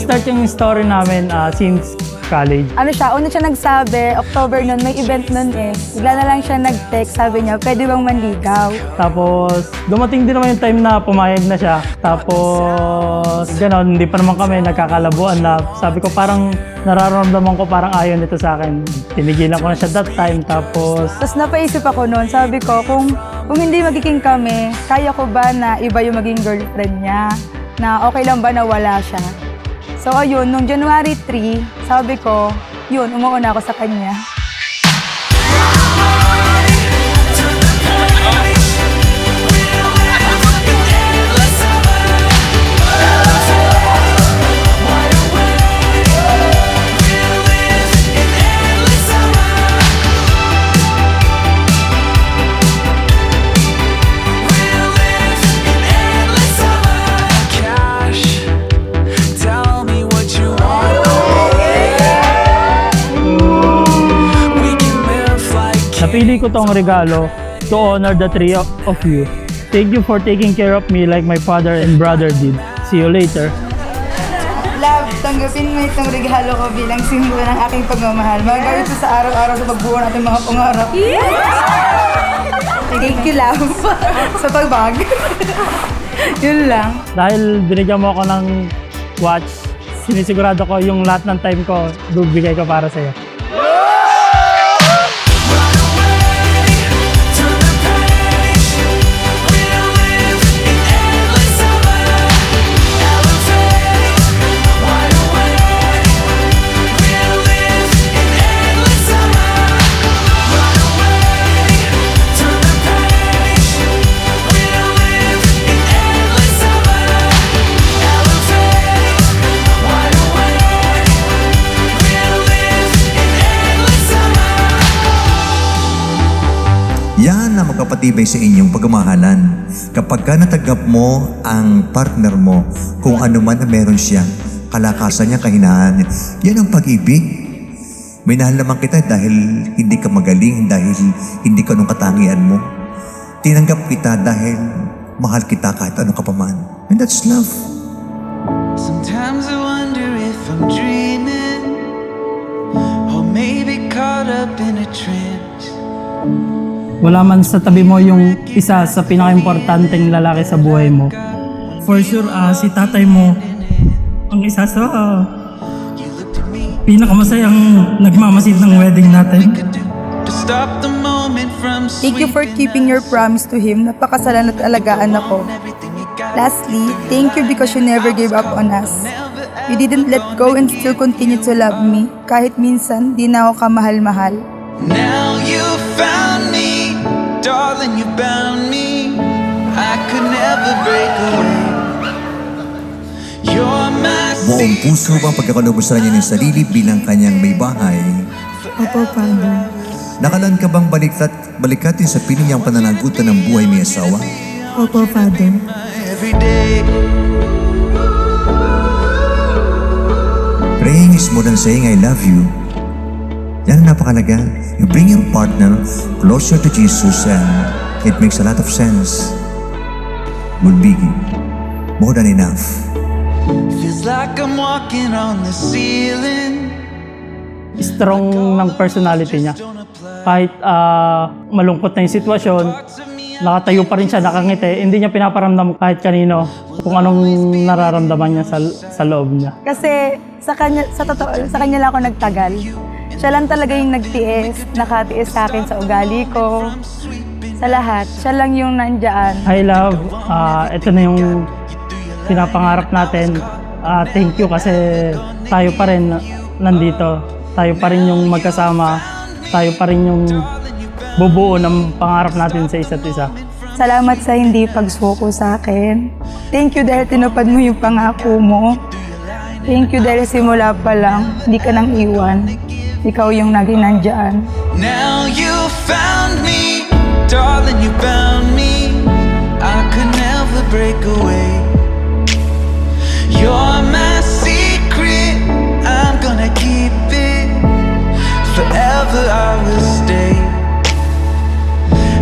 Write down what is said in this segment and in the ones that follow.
nag-start yung story namin since college. Ano siya, una siya nagsabi, October nun, may event nun eh. Bigla na lang siya nag-text, sabi niya, pwede bang manligaw? Tapos, dumating din naman yung time na pumayag na siya. Tapos, gano'n, hindi pa naman kami nagkakalabuan na. Sabi ko parang nararamdaman ko parang ayaw nito sa akin. Tinigilan ko na siya that time. Tapos napaisip ako noon, sabi ko, kung hindi magiging kami, kaya ko ba na iba yung maging girlfriend niya? Na okay lang ba na wala siya? So ayun, nung January 3, sabi ko, yun, umuuna ako sa kanya. napili ko tong regalo to honor the three of you. Thank you for taking care of me like my father and brother did. See you later. Love, tanggapin mo itong regalo ko bilang simbolo ng aking pagmamahal. Magagawin ito sa araw-araw sa pagbuo natin mga pangarap. Thank you, love, sa pagbag. Yun lang. Dahil binigyan mo ako ng watch, sinisigurado ko yung lahat ng time ko, bibigay ko para sa'yo. Yan ang magpapatibay sa inyong pagmamahalan. Kapag ka natanggap mo ang partner mo, kung ano man na meron siya, kalakasan niya, kahinaan, yan ang pag-ibig. Minahal naman kita dahil hindi ka magaling, dahil hindi ka nung katangian mo. Tinanggap kita dahil mahal kita kahit ano ka pa man. And that's love. Sometimes I wonder if I'm dreaming, or maybe caught up in a trance. Wala man sa tabi mo yung isa sa pinaka-importanteng lalaki sa buhay mo. For sure, si tatay mo ang isa sa pinakamasayang nagmamasid ng wedding natin. Thank you for keeping your promise to him. Napakasalan at alagaan ako. Lastly, thank you because you never gave up on us. You didn't let go and still continue to love me. Kahit minsan, di na ako kamahal-mahal. Now you found me, darling, you bound me. I could never break away. You're my Buong puso bang pagkakalubos niya ng sarili bilang kanyang may bahay? Opo, Father. Nakalaan ka bang balikatin sa pininyang pananagutan ng buhay may asawa? Opo, Father. every day. Praying is more than saying I love you. Yan ang napakalaga. You bring your partner closer to Jesus and it makes a lot of sense. Would be more than enough. Feels like I'm walking on the ceiling. Strong ng personality niya. Kahit malungkot na yung sitwasyon, nakatayo pa rin siya, nakangiti, hindi niya pinaparamdam kahit kanino kung anong nararamdaman niya sa loob niya. Kasi sa kanya lang ako nagtagal. Siya lang talaga yung nagtiis, nakatiis sa akin sa ugali ko, sa lahat. Siya lang yung nandyan. Hi love, ito na yung pinapangarap natin. Thank you kasi tayo pa rin nandito. Tayo pa rin yung magkasama. Tayo pa rin yung bubuo ng pangarap natin sa isa't isa. Salamat sa hindi pagsuko sa akin. Thank you dahil tinupad mo yung pangako mo. Thank you dahil simula pa lang, hindi ka nang iwan. Ikaw yung naging nandyan. Now you found me, darling, you found me. I could never break away. You're my secret, I'm gonna keep it. Forever I will stay.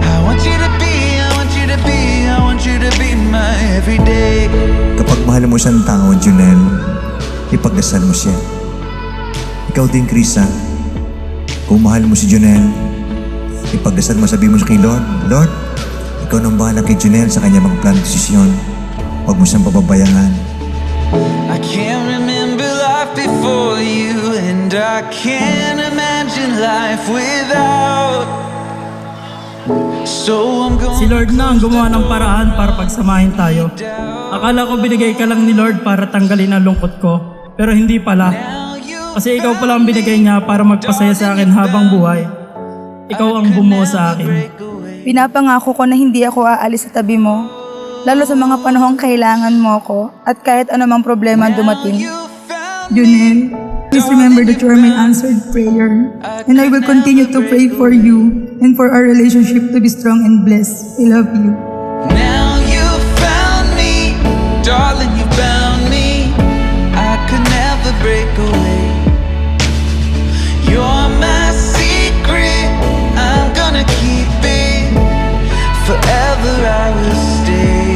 I want you to be, I want you to be, I want you to be my everyday. Kapag mahal mo siyang tao, Junel, ipagdasal mo siya. Ikaw din, Krisa, kung mahal mo si Jonel, ipagdasal mo, sabi mo kay Lord, Lord, ikaw nang bahala kay Jonel sa kanya mga plan desisyon. Huwag mo siyang pababayaan. I can't remember life before you, and I can't imagine life without. So I'm going Si Lord na ang gumawa ng paraan para pagsamahin tayo. Akala ko binigay ka lang ni Lord para tanggalin ang lungkot ko, pero hindi pala. Kasi ikaw pala ang binigay niya para magpasaya sa akin habang buhay. Ikaw ang bumuo sa akin. Pinapangako ko na hindi ako aalis sa tabi mo, lalo sa mga panahong kailangan mo ko at kahit anumang problema ang dumating. Junel, please remember that you are my answered prayer, and I will continue to pray for you and for our relationship to be strong and blessed. I love you. Now you found me, darling, you found me. I could never break away. You're my secret, I'm gonna keep it. Forever I will stay.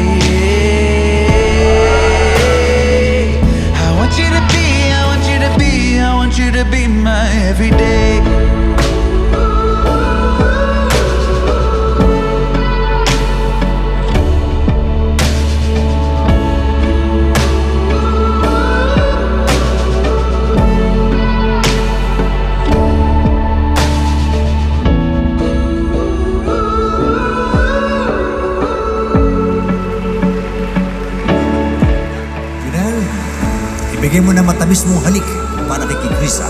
I want you to be, I want you to be, I want you to be my everyday. Jonel, ibigay mo na matamis mong halik para kay Krisa.